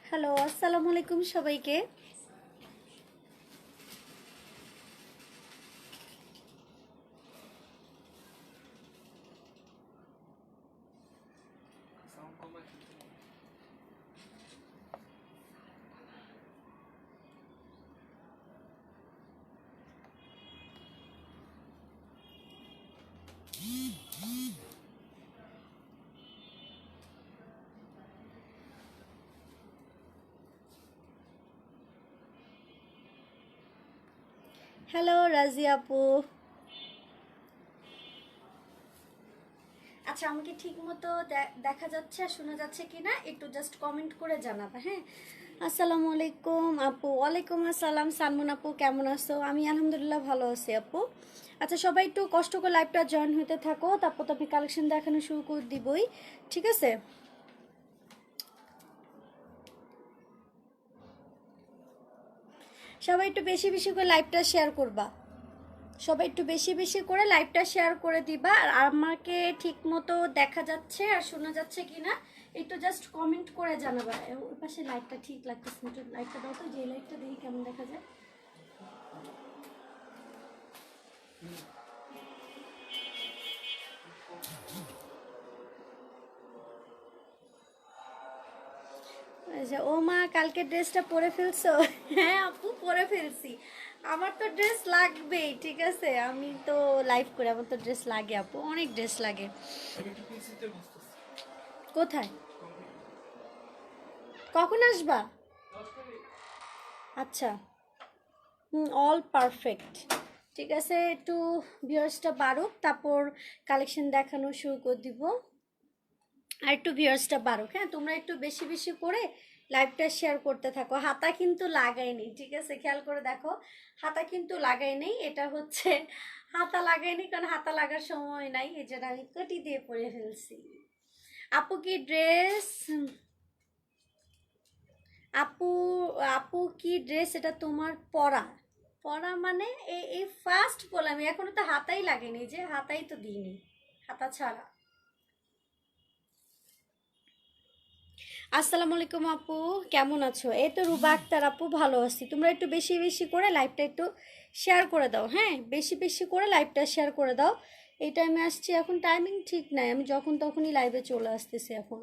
Hello, আসসালামু আলাইকুম সবাইকে। হ্যালো রাজি আপু। আচ্ছা, আমাকে ঠিক মতো দেখা যাচ্ছে আর শোনা যাচ্ছে কিনা একটু জাস্ট কমেন্ট করে জানাবে, হ্যাঁ। আসসালামু আলাইকুম আপু। ওয়ালাইকুম আসসালাম সালমন আপু, কেমন আছো? আমি আলহামদুলিল্লাহ ভালো আছি আপু। আচ্ছা, সবাই একটু কষ্ট করে লাইভটা জয়েন হতে থাকো, তারপর তো আমি কালেকশন দেখানো শুরু করে দিবই, ঠিক আছে? সবাই একটু বেশি বেশি করে লাইভটা শেয়ার করবা। সবাই একটু বেশি বেশি করে লাইভটা শেয়ার করে দিবা। আর আমাকে ঠিক মতো দেখা যাচ্ছে আর শোনা যাচ্ছে কিনা একটু জাস্ট কমেন্ট করে জানাবা। ওই পাশে লাইটটা ঠিক লাগতেছে না, একটু লাইটটা দাও তো, যে লাইটটা দেখি কেমন দেখা যায়। আচ্ছা, ও মা কালকে ড্রেসটা পরে ফেলছো? হ্যাঁ আপু, পরে ফেলছি। আমার তো ড্রেস লাগবেই, ঠিক আছে? আমি তো লাইভ করে, আমার তো ড্রেস লাগে আপু, অনেক ড্রেস লাগে। কোথায়? কখন আসবা? আচ্ছা। All perfect. ঠিক আছে, একটু ভিউয়ার্সটা বাড়ুক, তারপর কালেকশন দেখানো শুরু করে দিব। আর একটু ভিউয়ার্সটা বাড়ুক, হ্যাঁ। তোমরা একটু বেশি বেশি করে লাইভটা শেয়ার করতে থাকো। হাতা কিন্তু লাগাইনি, ঠিক আছে? খেয়াল করে দেখো, হাতা কিন্তু লাগাইনি। এটা হচ্ছে হাতা লাগাইনি, কারণ হাতা লাগার সময় নাই, এই জন্য আমি কটি দিয়ে পরে ফেলছি। আপু কি ড্রেস? আপু, আপু কি ড্রেস এটা তোমার পরা? পরা মানে এই ফার্স্ট বললাম, আমি এখনো তো হাতাই লাগেনি, যে হাতাই তো দিইনি, হাতা ছাড়া। আসসালামু আলাইকুম আপু, কেমন আছো? এই তো রুবা আক্তার আপু, ভালো আছি। তোমরা একটু বেশি বেশি করে লাইভটা একটু শেয়ার করে দাও, হ্যাঁ। বেশি বেশি করে লাইভটা শেয়ার করে দাও। এই টাইমে আসছি, এখন টাইমিং ঠিক নাই, আমি যখন তখনই লাইভে চলে আসতেছি, এখন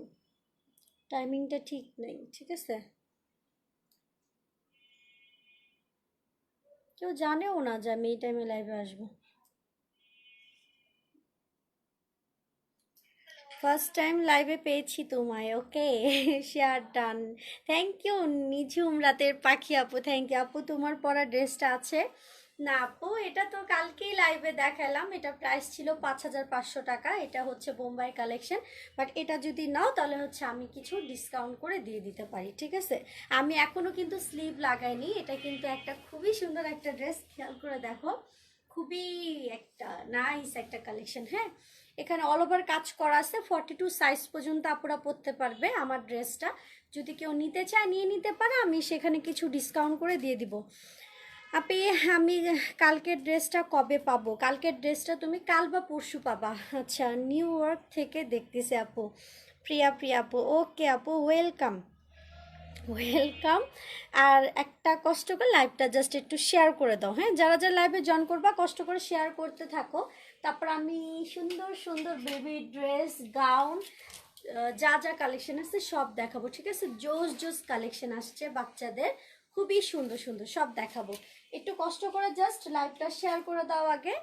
টাইমিংটা ঠিক নেই, ঠিক আছে? কেউ জানেও না যে আমি এই টাইমে লাইভে আসবো। ফার্স্ট টাইম লাইভে পেয়েছি তোমায়, okay. Share done. Thank you নিঝুম রাতের পাখি আপু, থ্যাংক ইউ আপু। তোমার পরা ড্রেসটা আছে না আপু? এটা তো কালকেই লাইভে দেখালাম, এটা প্রাইস ছিল 5,500 টাকা। এটা হচ্ছে বোম্বাই কালেকশন। বাট এটা যদি নাও তাহলে হচ্ছে আমি কিছু ডিসকাউন্ট করে দিয়ে দিতে পারি, ঠিক আছে? আমি এখনো কিন্তু স্লিভ লাগাইনি। এটা কিন্তু একটা খুবই সুন্দর একটা ড্রেস, খেয়াল করে দেখো। খুবই একটা নাইস একটা কালেকশন, হ্যাঁ। এখানে অল ওভার কাজ করা আছে, 42 সাইজ পর্যন্ত আপুরা পরতে পারবে আমার ড্রেসটা। যদি কেউ নিতে চায় নিয়ে নিতে পারে, আমি সেখানে কিছু ডিসকাউন্ট করে দিয়ে দিব। আপনি, আমি কালকের ড্রেসটা কবে পাবো? কালকের ড্রেসটা তুমি কাল বা পরশু পাবা। আচ্ছা, নিউ ইয়র্ক থেকে দেখতেছি আপু, প্রিয়া প্রিয়া আপু, ওকে আপু, ওয়েলকাম ওয়েলকাম। আর একটা কষ্ট করে লাইভটা জাস্ট একটু শেয়ার করে দাও, হ্যাঁ। যারা যারা লাইভে জয়েন করবা কষ্ট করে শেয়ার করতে থাকো। তারপর আমি সুন্দর সুন্দর বেবি ড্রেস, গাউন, যা যা কালেকশন আছে সব দেখাবো, ঠিক আছে? জোস জোস কালেকশন আসছে বাচ্চাদের, খুবই সুন্দর সুন্দর, সব দেখাবো। একটু কষ্ট করে জাস্ট লাইভটা শেয়ার করে দাও আগে।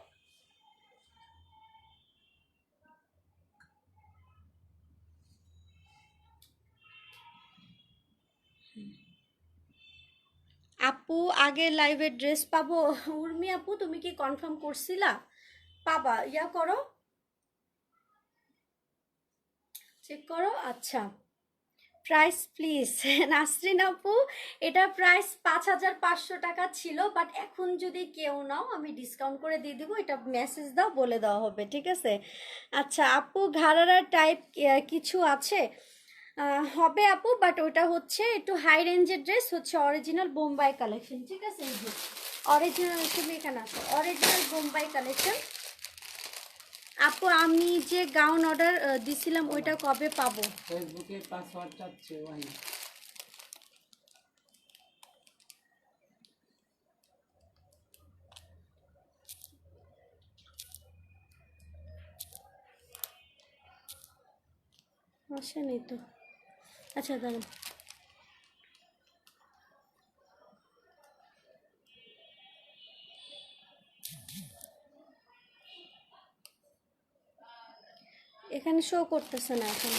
আপু, আগে লাইভে ড্রেস পাবো? উর্মি আপু, তুমি কি কনফার্ম করছিলা? পাবা, ইয়া করো, চেক করো। আচ্ছা, প্রাইস প্লিজ। নাসরিন আপু, এটা প্রাইস 5,500 টাকা ছিল, বাট এখন যদি কেউ নাও আমি ডিসকাউন্ট করে দিয়ে দিব। এটা মেসেজ দাও, বলে দেওয়া হবে, ঠিক আছে? আচ্ছা আপু, ঘাড়ারা টাইপ কিছু আছে? হবে আপু, বাট ওটা হচ্ছে একটু হাই রেঞ্জের ড্রেস, হচ্ছে অরিজিনাল বোম্বাই কালেকশন, ঠিক আছে? এই যে অরিজিনাল, তুমি এখানে আছে, অরিজিনাল বোম্বাই কালেকশন। আপু, আমি যে গাউন অর্ডার দিছিলাম ওইটা কবে পাবো? ফেসবুকে পাসওয়ার্ড চাচ্ছে ওয়াই। আসেনি তো। আচ্ছা দাঁড়ান, এখানে শো করতেছে না এখন।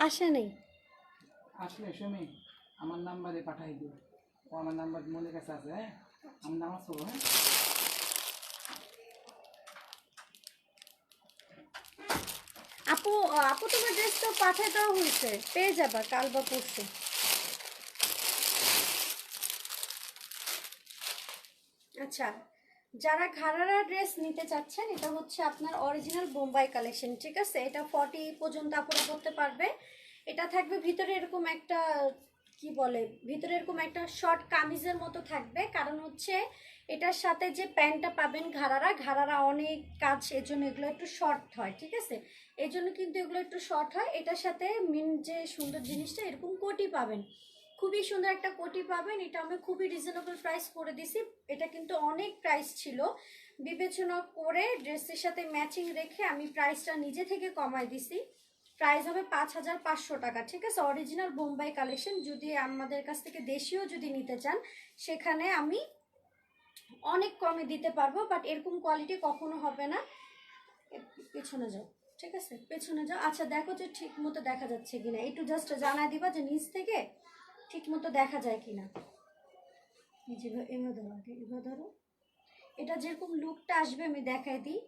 আসে নেই। আসলে সুমি আমার নাম্বারে পাঠাই দিও। ও আমার নাম্বার মনের কাছে আছে। হ্যাঁ, আমার নাম আছে। হ্যাঁ, আপু আপু তোমার ড্রেস তো পাঠিয়ে দেওয়া হয়েছে, পেয়ে যাবা কাল বা পরশু। আচ্ছা, যারা ঘাড়ারা ড্রেস নিতে চাচ্ছেন, এটা হচ্ছে আপনার অরিজিনাল বোম্বাই কালেকশন, ঠিক আছে? এটা 40 পর্যন্ত আপনারা করতে পারবে। এটা থাকবে ভিতরে এরকম একটা, কি বলে, ভিতরে এরকম একটা শর্ট কামিজের মতো থাকবে, কারণ হচ্ছে এটার সাথে যে প্যান্টটা পাবেন ঘাড়ারা, ঘাড়ারা অনেক কাজ, এজন্য এগুলো একটু শর্ট হয়, ঠিক আছে? এই জন্য কিন্তু এগুলো একটু শর্ট হয়। এটার সাথে মেন যে সুন্দর জিনিসটা, এরকম কোটি পাবেন, খুবই সুন্দর একটা কোটি পাবেন। এটা আমি খুবই রিজনেবল প্রাইস করে দিছি। এটা কিন্তু অনেক প্রাইস ছিল, বিবেচনা করে ড্রেসের সাথে ম্যাচিং রেখে আমি প্রাইসটা নিজে থেকে কমায় দিছি। প্রাইস হবে 5500 টাকা, ঠিক আছে? Original Bombay collection. যদি আমাদের কাছ থেকে দেশীয় যদি নিতে চান, সেখানে আমি অনেক কমে দিতে পারবো, বাট এরকম কোয়ালিটি কখনো হবে না। পেছনে যাও, ঠিক আছে? পেছনে যাও। আচ্ছা দেখো যে ঠিক মতো দেখা যাচ্ছে কিনা, একটু জাস্ট জানাই দিবা যে নিচ থেকে ঠিক মতো দেখা যায় কিনা। যেভাবে এভাবে ধরো, আগে এভাবে ধরো। এটা যেরকম লুকটা আসবে আমি দেখাই দিই।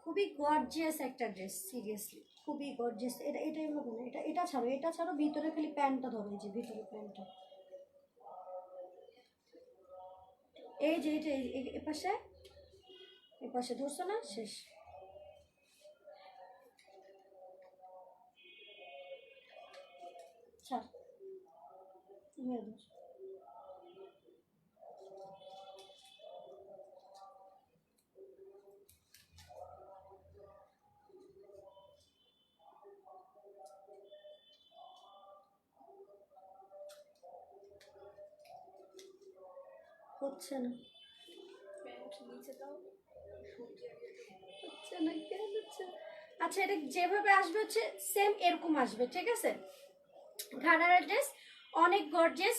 খুবই গর্জিয়াস একটা ড্রেস, সিরিয়াসলি খুবই গর্জিয়াস। এটাই হবে না, এটা ছাড়ো, এটা ছাড়ো, ভিতরে খালি প্যান্টটা ধরো, এই যে ভিতরে প্যান্টটা, এই যে এটা এপাশে, এপাশে ধরছো না, শেষ। ছাড়, তুমি ধর। হচ্ছে না, হচ্ছে না, কেন হচ্ছে না? আচ্ছা, এটা যেভাবে আসবে হচ্ছে সেম এরকম আসবে, ঠিক আছে? ঘাড়ার ড্রেস অনেক গর্জিয়াস।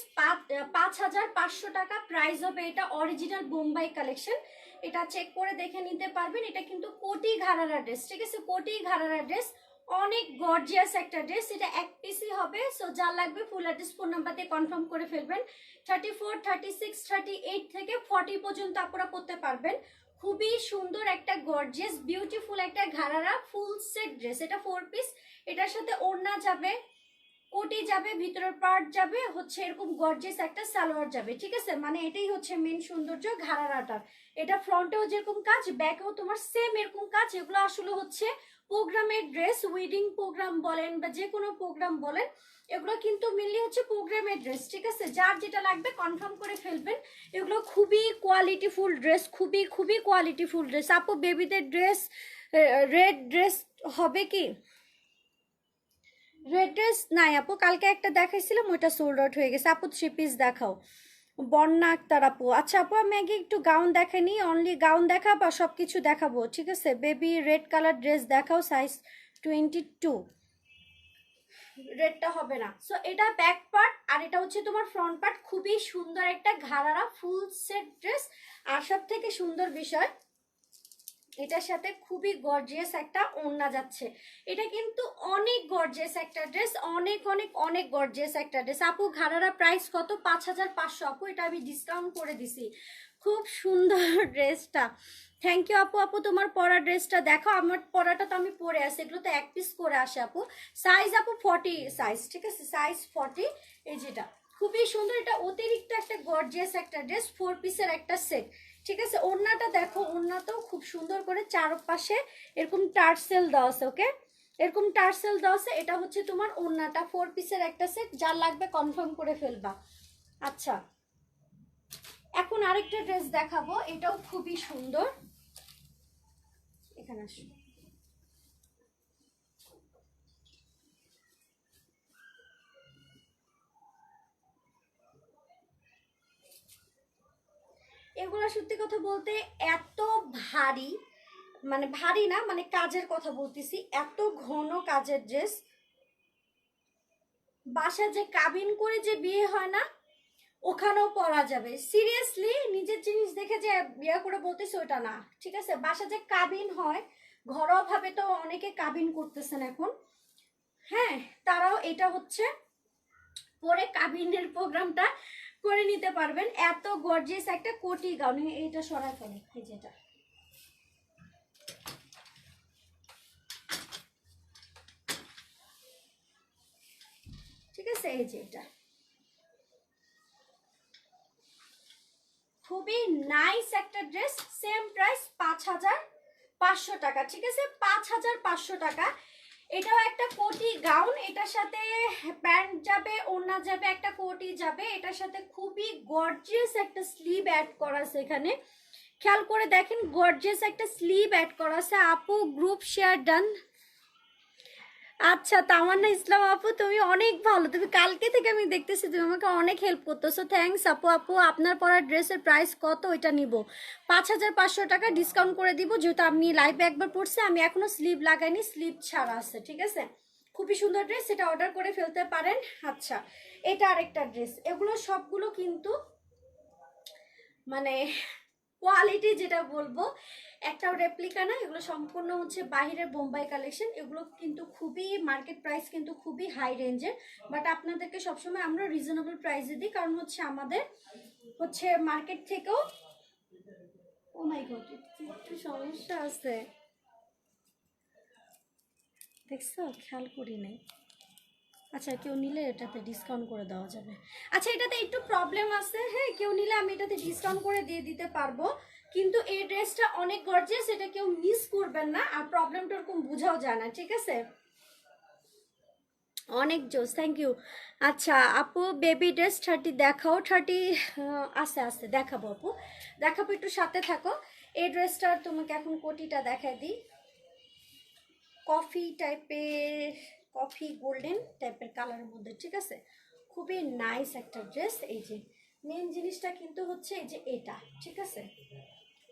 5500 টাকা প্রাইস হবে। এটা অরিজিনাল বোম্বাই কালেকশন, এটা চেক করে দেখে নিতে পারবেন। এটা কিন্তু কোটি ঘাড়ারা ড্রেস, ঠিক আছে? কোটি ঘাড়ারা ড্রেস, অনেক গর্জিয়াস একটা ড্রেস। এটা এক পিসই হবে। সো যা লাগবে ফুল অ্যাড্রেস ফোন নাম্বার দিয়ে কনফার্ম করে ফেলবেন। 34, 36, 38 থেকে 40 পর্যন্ত আপনারা করতে পারবেন। খুবই সুন্দর একটা গর্জিয়াস বিউটিফুল একটা ঘাড়ারা ফুল সেট ড্রেস। এটা 4 পিস, এটার সাথে ওড়না যাবে, কোটি যাবে, ভিতরের পার্ট যাবে, হচ্ছে এরকম গর্জিয়াস একটা সালোয়ার যাবে, ঠিক আছে? মানে এটাই হচ্ছে মেন সৌন্দর্য ঘাড়ারাটার। এটা ফ্রন্টেও যেরকম কাজ, ব্যাকেও তোমার সেম এরকম কাজ। এগুলো আসলে হচ্ছে প্রোগ্রামের ড্রেস, ওয়েডিং প্রোগ্রাম বলেন বা যে কোনো প্রোগ্রাম বলেন, এগুলো কিন্তু মেনলি হচ্ছে প্রোগ্রামের ড্রেস, ঠিক আছে? যার যেটা লাগবে কনফার্ম করে ফেলবেন। এগুলো খুবই কোয়ালিটিফুল ড্রেস, খুবই খুবই কোয়ালিটিফুল ড্রেস। আপু বেবিদের ড্রেস, রেড ড্রেস হবে কি? রেড ড্রেস নাই আপু, কালকে একটা দেখাইছিলাম, ওইটা সোল্ড আউট হয়ে গেছে। আপু 3 পিস দেখাও। বন্যা আক্তার আপু, আচ্ছা আপু আমি আগে একটু গাউন দেখাইনি, অনলি গাউন দেখাবো, সব কিছু দেখাবো, ঠিক আছে? বেবি রেড কালার ড্রেস দেখাও, সাইজ 22। রেডটা হবে না। সো এটা ব্যাক পার্ট, আর এটা হচ্ছে তোমার ফ্রন্ট পার্ট। খুবই সুন্দর একটা ঘাড়ারা ফুল সেট ড্রেস। আর সব থেকে সুন্দর বিষয়, এটার সাথে খুবই গর্জিয়াস একটা ওড়না যাচ্ছে। এটা কিন্তু অনেক গর্জিয়াস একটা ড্রেস, অনেক অনেক অনেক গর্জিয়াস একটা ড্রেস। আপু ঘাড়ারা প্রাইস কত? 5500 আপু, এটা আমি ডিসকাউন্ট করে দিছি। খুব সুন্দর ড্রেসটা, থ্যাংক ইউ আপু। আপু তোমার পরা ড্রেসটা দেখো, আমার পরাটা তো আমি পরে আসি, এগুলো তো এক পিস করে আসে আপু। সাইজ আপু 40 সাইজ, ঠিক আছে? সাইজ 40, এই যেটা খুবই সুন্দর। এটা অতিরিক্ত একটা গর্জিয়াস একটা ড্রেস, 4 পিসের একটা সেট, ঠিক আছে? ওড়নাটা দেখো, ওড়নাটাও খুব সুন্দর করে চারপাশে এরকম টার্সেল দেওয়া আছে, ওকে? এরকম টার্সেল দেওয়া আছে। এটা হচ্ছে তোমার ওড়নাটা, 4 পিসের একটা সেট। যার লাগবে কনফার্ম করে ফেলবা। আচ্ছা, এখন আরেকটা ড্রেস দেখাবো, এটাও খুবই সুন্দর। এখানে আসো। এগুলো সত্যি কথা বলতে এত ভারী, মানে ভারী না, মানে কাজের কথা বলতেছি, এত ঘন কাজের ড্রেস। বাসা যে কাবিন করে যে বিয়ে হয় না, ওখানেও পরা যাবে। সিরিয়াসলি নিজের জিনিস দেখে যে বিয়ে করে বলতেছে ওটা না, ঠিক আছে? বাসা যে কাবিন হয়, ঘরোয়া ভাবে তো অনেকে কাবিন করতেছেন এখন, হ্যাঁ, তারাও এটা হচ্ছে পরে কাবিনের প্রোগ্রামটা করে নিতে পারবেন। এত গর্জিয়াস একটা কোটি গাউন। এটা সরাই ফেলে, এই যেটা, ঠিক আছে? এই যে এটা খুবই নাইস একটা ড্রেস, সেম প্রাইস 5500 টাকা, ঠিক আছে? 5500 টাকা। এটাও একটা কোটি গাউন, এটার সাথে প্যান্ট যাবে, ওড়না যাবে, একটা কোটি যাবে, এটার সাথে খুবই গর্জিয়াস একটা স্লিভ অ্যাড করা আছে এখানে। খেয়াল করে দেখেন, গর্জিয়াস একটা স্লিভ অ্যাড করা আছে। আপু গ্রুপ শেয়ার ডান। আচ্ছা তামান্না ইসলাম আপু, তুমি অনেক ভালো, তুমি কালকে থেকে আমি দেখতেছি তুমি আমাকে অনেক হেল্প করতেছো, থ্যাঙ্কস আপু। আপু আপনার পরা ড্রেসের প্রাইস কত? ওইটা নিব 5500 টাকা, ডিসকাউন্ট করে দিব, যেহেতু আমি লাইভে একবার পড়ছি, আমি এখনো স্লিভ লাগাইনি, স্লিভ ছাড়া আছে, ঠিক আছে? খুবই সুন্দর ড্রেস, এটা অর্ডার করে ফেলতে পারেন। আচ্ছা, এটা আরেকটা ড্রেস, এগুলো সবগুলো কিন্তু মানে কোয়ালিটি যেটা বলবো, একটাও রেপ্লিকা না, এগুলো সম্পূর্ণ হচ্ছে বাহিরের বোম্বাই কালেকশন। এগুলো কিন্তু খুবই মার্কেট প্রাইস কিন্তু খুবই হাই রেঞ্জের, বাট আপনাদেরকে সবসময় আমরা রিজনেবল প্রাইসে দিই, কারণ হচ্ছে আমাদের হচ্ছে মার্কেট থেকেও, ও মাই গড একটু সমস্যা আছে, দেখছো? খেয়াল করি নাই। আচ্ছা, কেউ নিলে এটাতে ডিসকাউন্ট করে দেওয়া যাবে। আচ্ছা, এটাতে একটু প্রবলেম আছে, হ্যাঁ, কেউ নিলে আমি এটাতে ডিসকাউন্ট করে দিয়ে দিতে পারবো, কিন্তু এই ড্রেসটা অনেক গর্জিয়াস, এটা কেউ মিস করবেন না, আর প্রবলেমটা ওরকম বোঝাও যায় না, ঠিক আছে? অনেক জোস, থ্যাংক ইউ। আচ্ছা আপু, বেবি ড্রেস 30 দেখাও। 30 আছে আছে, দেখাবো আপু, দেখাবো, একটু সাথে থাকো। এই ড্রেসটার তোমাকে এখন কোটিটা দেখাই দিই। কফি টাইপের, কফি গোল্ডেন টাইপের কালারের মধ্যে, ঠিক আছে? খুবই নাইস একটা ড্রেস। এই যে মেন জিনিসটা কিন্তু হচ্ছে এই যে এটা, ঠিক আছে?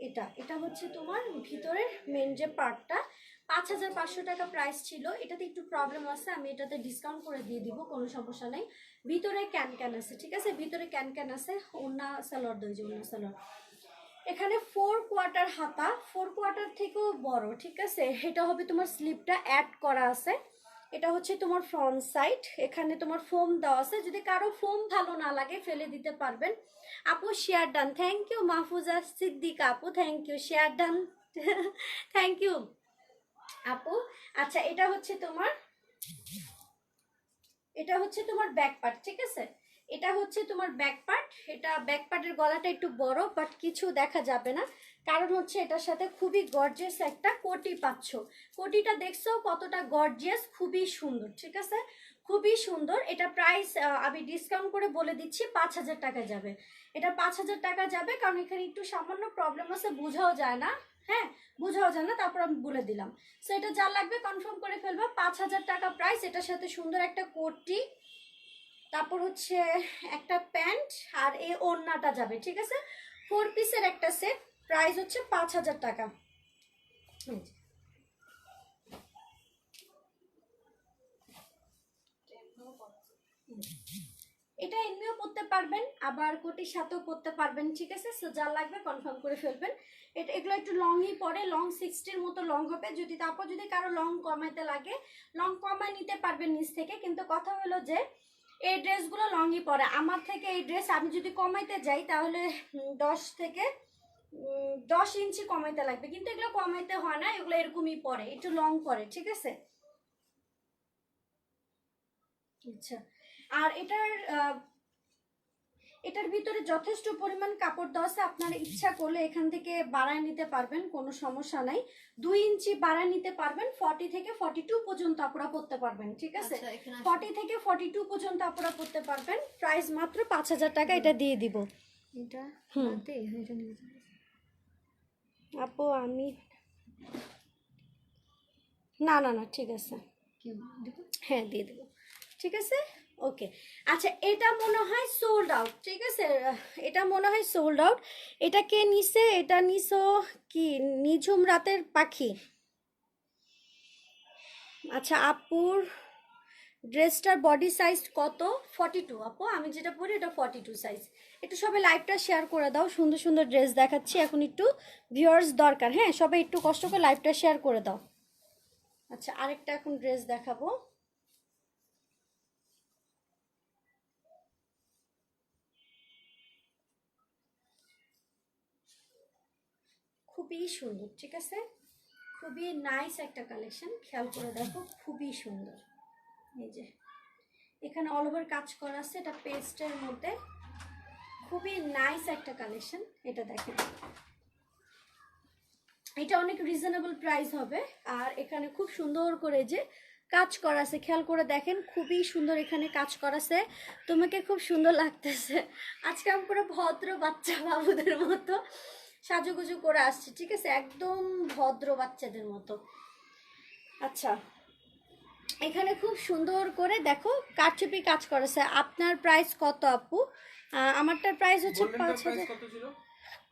এটা এটা হচ্ছে তোমার ভিতরের মেন যে পার্টটা। 5500 টাকা প্রাইস ছিল, এটাতে একটু প্রবলেম আছে, আমি এটাতে ডিসকাউন্ট করে দিয়ে দিব, কোনো সমস্যা নেই। ভিতরে ক্যান ক্যান আছে, ঠিক আছে? ভিতরে ক্যান ক্যান আছে, ওড়না সালোয়ার দই যে ওড়না সালোয়ার। এখানে 4 কোয়ার্টার হাতা, 4 কোয়ার্টার থেকেও বড়, ঠিক আছে? এটা হবে তোমার স্লিপটা অ্যাড করা আছে। এটা হচ্ছে তোমার ফ্রন্ট সাইড, এখানে তোমার ফোম দেওয়া আছে, যদি কারো ফোম ভালো না লাগে ফেলে দিতে পারবেন। আপু share done, thank you. Mahfuza Siddika আপু, thank you, share done, thank you আপু। আচ্ছা, এটা হচ্ছে তোমার ব্যাক পার্ট, ঠিক আছে? এটা হচ্ছে তোমার ব্যাক পার্ট। এটা ব্যাক পার্টের গলাটা একটু বড়, বাট কিছু দেখা যাবে না, কারণ হচ্ছে এটার সাথে খুবই গর্জিয়াস একটা কোটি পাচ্ছ। কোটিটা দেখছো কতটা গর্জিয়াস, খুবই সুন্দর, ঠিক আছে? খুবই সুন্দর। এটা প্রাইস আমি ডিসকাউন্ট করে বলে দিচ্ছি 5000 টাকা যাবে। এটা 5000 টাকা যাবে, কারণ এখানে একটু সামান্য প্রবলেম আছে, বোঝাও যায় না, হ্যাঁ, বোঝাও যায় না, তারপর আমি বলে দিলাম। সো এটা যা লাগবে কনফার্ম করে ফেলবা, 5000 টাকা প্রাইস। এটার সাথে সুন্দর একটা কোটি, তারপর হচ্ছে একটা প্যান্ট, আর এই ওড়নাটা যাবে, ঠিক আছে? 4 পিসের একটা সেট, প্রাইস হচ্ছে 5000 টাকা। এটা এমনিও পড়তে পারবেন, আবার কোটির সাথেও পড়তে পারবেন, ঠিক আছে? সো যা লাগবে কনফার্ম করে ফেলবেন। এগুলো একটু লংই পড়ে, লং 60-র মতো লং হবে। তারপর যদি কারো লং কমাইতে লাগে, লং কমায় নিতে পারবেন নিচ থেকে, কিন্তু কথা হলো যে এই ড্রেসগুলো লংই পরে আমার থেকে। এই ড্রেস আমি যদি কমাইতে যাই তাহলে 10 ইঞ্চি কমাইতে লাগবে, কিন্তু এগুলো কমাইতে হয় না, এগুলো এরকমই পরে, একটু লং পরে, ঠিক আছে? আচ্ছা, আর এটার ভিতরে যথেষ্ট পরিমাণ কাপড় দেওয়া আছে, আপনারা ইচ্ছা করলে এখান থেকে বাড়ায় নিতে পারবেন, কোনো সমস্যা নাই। 2 ইঞ্চি বাড়ায় নিতে পারবেন, 40 থেকে 42 পর্যন্ত আপনারা পড়তে পারবেন, ঠিক আছে? 40 থেকে 42 পর্যন্ত আপনারা পড়তে পারবেন। প্রাইস মাত্র 5000 টাকা, এটা দিয়ে দিব। এটা হুম। বাদ দে, এটা নিয়ে যাবো। আপু আমি না না না ঠিক আছে, কি দেখো, হ্যাঁ দিয়ে দেবো, ঠিক আছে ওকে। আচ্ছা এটা মনে হয় সোল্ড আউট, ঠিক আছে, এটা মনে হয় সোল্ড আউট। এটা কে নিছে? এটা নিছো কি নিঝুম রাতের পাখি? আচ্ছা আপুর ড্রেসটার বডি সাইজ কত? 42 আপু, আমি যেটা পরি এটা 42 সাইজ। একটু সবাই লাইভটা শেয়ার করে দাও, সুন্দর সুন্দর ড্রেস দেখাচ্ছি এখন, একটু ভিউয়ার্স দরকার, হ্যাঁ সবাই একটু কষ্ট করে লাইভটা শেয়ার করে দাও। আচ্ছা আরেকটা এখন ড্রেস দেখাবো, খুবই সুন্দর, ঠিক আছে, খুবই নাইস একটা কালেকশন, খেয়াল করে দেখো খুবই সুন্দর। এই যে এখানে অল ওভার কাজ করা আছে, এটা পেস্টের মধ্যে, খুবই নাইস একটা কালেকশন। এটা দেখেন, এটা অনেক রিজনেবল প্রাইস হবে, আর এখানে খুব সুন্দর করে যে কাজ করা আছে, খেয়াল করে দেখেন খুবই সুন্দর এখানে কাজ করা আছে, তোমাকে খুব সুন্দর লাগতেছে। আজকে আমি পুরো ভদ্র বাচ্চা বাবুদের মতো সাজুগুজু করে আসছি, ঠিক আছে, একদম ভদ্র বাচ্চাদের মতো। আচ্ছা এখানে খুব সুন্দর করে দেখো কারচুপি কাজ করেছে। আপনার প্রাইস কত আপু? আমারটার প্রাইস হচ্ছে 5,000। কত ছিল?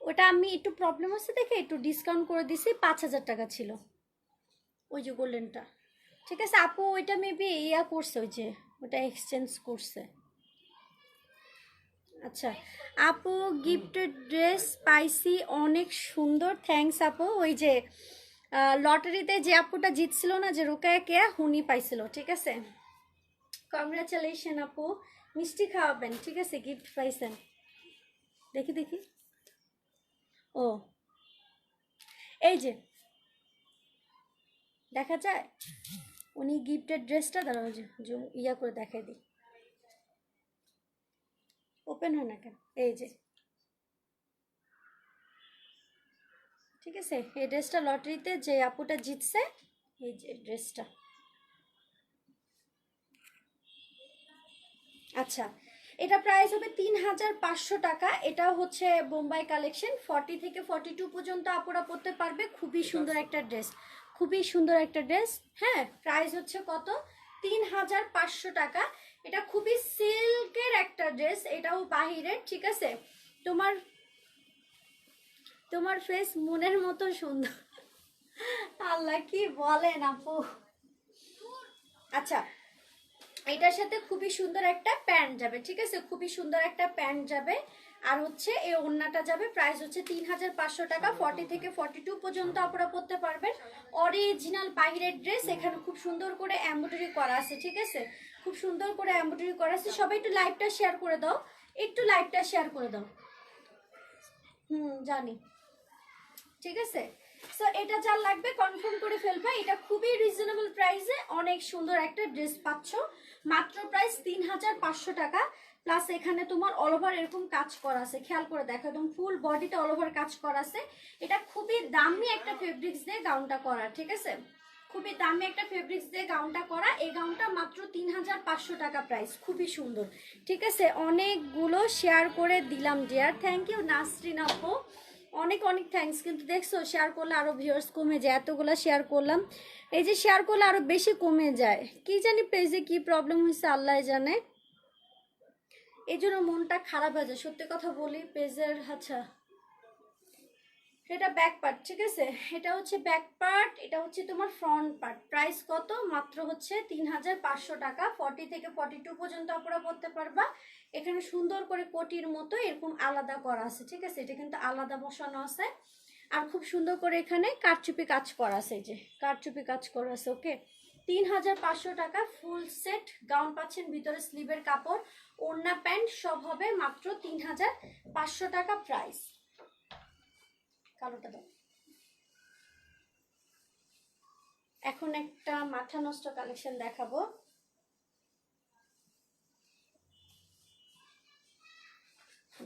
ওটা আমি একটু প্রবলেম হচ্ছে দেখে একটু ডিসকাউন্ট করে দিছি, 5,000 টাকা ছিল ওই যে গোল্ডেনটা, ঠিক আছে আপু, ওইটা মেবি ইয়া করছে, ওই যে ওটা এক্সচেঞ্জ করছে। আচ্ছা আপু গিফটেড ড্রেস পাইছি, অনেক সুন্দর, থ্যাঙ্কস আপু। ওই যে লটারিতে যে আপুটা জিতছিল না, যে রোকায়া কেয়া, হুনি পাইছিল, ঠিক আছে, কংগ্রাচুলেশন আপু, মিষ্টি খাওয়াবেন, ঠিক আছে, গিফট পাইছেন, দেখি দেখি, ও এই যে দেখা যায়, উনি গিফটের ড্রেসটা দাঁড়াও যে ইয়া করে দেখাই দিই, ওপেন হয় না কেন, এই যে, ঠিক আছে, এই ড্রেসটা লটারিতে যে আপুটা জিতছে, এই যে ড্রেসটা। আচ্ছা এটা প্রাইস হবে 3,500 টাকা। এটা হচ্ছে বোম্বাই কালেকশন, 40 থেকে 42 পর্যন্ত আপুরা পরতে পারবে, খুবই সুন্দর একটা ড্রেস, খুবই সুন্দর একটা ড্রেস। হ্যাঁ প্রাইস হচ্ছে কত? 3,500 টাকা। এটা খুবই সিল্কের একটা ড্রেস, এটাও বাহিরের, ঠিক আছে, তোমার তোমার ফেস মনের মতো সুন্দর। আল্লাহ কি বলেন আপু। আচ্ছা এটার সাথে খুবই সুন্দর একটা প্যান্ট যাবে, ঠিক আছে, খুবই সুন্দর একটা প্যান্ট যাবে, আর হচ্ছে এই ওড়নাটা যাবে, প্রাইস হচ্ছে 3,500 টাকা। 40 থেকে 42 পর্যন্ত আপনারা পরতে পারবেন, অরিজিনাল বাইরের ড্রেস, এখানে খুব সুন্দর করে এমব্রয়ডারি করা আছে, ঠিক আছে, খুব সুন্দর করে এমব্রয়ডারি করা আছে। সবাই একটু লাইভটা শেয়ার করে দাও, একটু লাইভটা শেয়ার করে দাও, জানি, ঠিক আছে। সো এটা যা লাগবে কনফার্ম করে ফেলবা, এটা খুবই রিজনেবল প্রাইসে অনেক সুন্দর একটা ড্রেস পাচ্ছ, মাত্র প্রাইস 3,500 টাকা। প্লাস এখানে তোমার অল ওভার এরকম কাজ করা আছে, খেয়াল করে দেখো একদম ফুল বডিতে অল ওভার কাজ করা আছে। এটা খুবই দামি একটা ফেব্রিক্স দিয়ে গাউনটা করা, ঠিক আছে, খুবই দামি একটা ফেব্রিক্স দিয়ে গাউনটা করা। এই গাউনটা মাত্র 3,500 টাকা প্রাইস, খুবই সুন্দর, ঠিক আছে। অনেকগুলো শেয়ার করে দিলাম ডিয়ার, থ্যাংক ইউ নাসরিন আপু, অনেক অনেক থ্যাঙ্কস। কিন্তু দেখছো শেয়ার করলে আরো ভিউয়ার্স কমে যায়, এতগুলো শেয়ার করলাম, এই যে শেয়ার করলে আরো বেশি কমে যায়, কি জানি পেজে কি প্রবলেম হয়েছে আল্লাহ জানে, এই জন্য মনটা খারাপ হয়ে যায়, সত্যি কথা বলি পেজের। আচ্ছা এটা ব্যাক পার্ট, ঠিক আছে, এটা হচ্ছে ব্যাক পার্ট, এটা হচ্ছে তোমার ফ্রন্ট পার্ট। প্রাইস কত? মাত্র হচ্ছে 3,500 টাকা। 40 থেকে 42 পর্যন্ত আপনারা পড়তে পারবা। এখানে সুন্দর করে কোটির মতো এরকম আলাদা করা আছে, ঠিক আছে, এটা কিন্তু আলাদা বসানো আছে, আর খুব সুন্দর করে এখানে কারচুপি কাজ করা আছে, এই যে কারচুপি কাজ করা আছে, ওকে। 3,500 টাকা ফুল সেট গাউন পাচ্ছেন, ভিতরে স্লিভের কাপড়, ওড়না প্যান্ট সব হবে মাত্র 3,500 টাকা প্রাইস। কালোটা দাও। এখন একটা মাথা নষ্ট কালেকশন দেখাবো,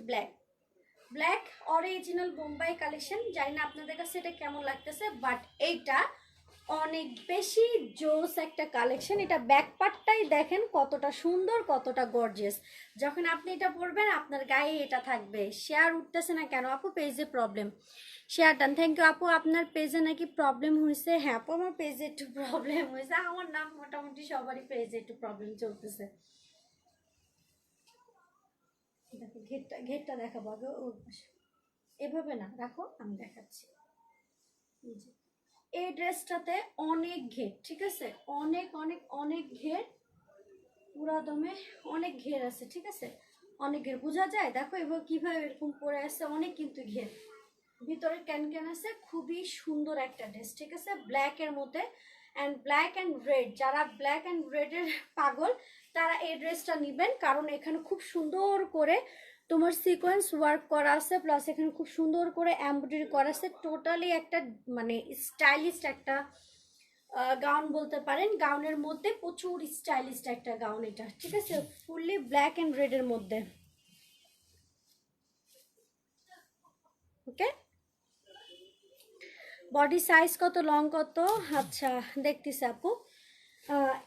black black original Bombay collection. জানি না আপনাদের কাছে এটা কেমন লাগতেছে, বাট এইটা অনেক বেশি জোস একটা কালেকশন। এটা ব্যাক পার্টটাই দেখেন কতটা সুন্দর, কতটা গর্জিয়াস। যখন আপনি এটা পরবেন আপনার গায়ে এটা থাকবে। শেয়ার উঠতেছে না কেন আপু? পেজে problem. Share done, thank you আপু। আপনার পেজে নাকি প্রবলেম হয়েছে? হ্যাঁ আপু, আমার পেজে একটু প্রবলেম হয়েছে। আমার নাম মোটামুটি সবারই পেজে একটু প্রবলেম চলতেছে। দেখো ঘেরটা, ঘেরটা দেখাবো আগে। ওর পাশে এভাবে না রাখো, আমি দেখাচ্ছি। এই যে এই ড্রেসটাতে অনেক ঘের, ঠিক আছে, অনেক অনেক অনেক ঘের, পুরা দমে অনেক ঘের আছে, ঠিক আছে, অনেক ঘের বোঝা যায়। দেখো এবার কিভাবে এরকম পরে আছে, অনেক কিন্তু ঘের, ভিতরে ক্যান ক্যান আছে। খুবই সুন্দর একটা ড্রেস, ঠিক আছে, ব্ল্যাক এর মধ্যে অ্যান্ড ব্ল্যাক অ্যান্ড রেড। যারা ব্ল্যাক অ্যান্ড রেডের পাগল তারা এই ড্রেসটা নেবেন, কারণ এখানে খুব সুন্দর করে তোমার সিকোয়েন্স ওয়ার্ক করা আছে, প্লাস এখানে খুব সুন্দর করে এমব্রয়ডারি করা আছে। টোটালি একটা মানে স্টাইলিস্ট একটা গাউন বলতে পারেন। গাউনের মধ্যে প্রচুর স্টাইলিস্ট একটা গাউন এটা, ঠিক আছে, ফুললি ব্ল্যাক অ্যান্ড রেডের মধ্যে। ওকে, বডি সাইজ কত, লং কত? আচ্ছা দেখতেছি আপু।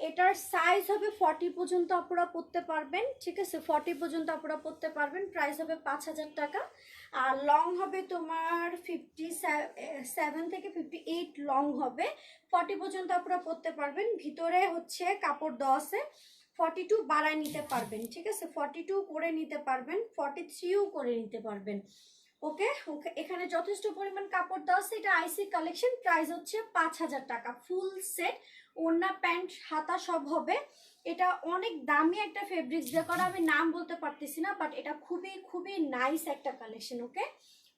এটার সাইজ হবে 40 পর্যন্ত আপনারা পড়তে পারবেন, ঠিক আছে, 40 পর্যন্ত আপনারা পড়তে পারবেন। প্রাইস হবে 5,000 টাকা। আর লং হবে তোমার 57 থেকে 58 লং হবে। 40 পর্যন্ত আপনারা পড়তে পারবেন। ভিতরে হচ্ছে কাপড় দেওয়া আছে, 42 বাড়ায় নিতে পারবেন, ঠিক আছে, 42 করে নিতে পারবেন, 43ও করে নিতে পারবেন। ওকে ওকে, এখানে যথেষ্ট পরিমাণ কাপড় দেওয়া আছে। এটা আইসি কালেকশন। প্রাইস হচ্ছে 5,000 টাকা। ফুল সেট, ওড়না প্যান্ট হাতা সব হবে। এটা অনেক দামি একটা ফেব্রিক্স দিয়ে করা, আমি নাম বলতে পারতেছি না, বাট এটা খুবই খুবই নাইস একটা কালেকশন। ওকে,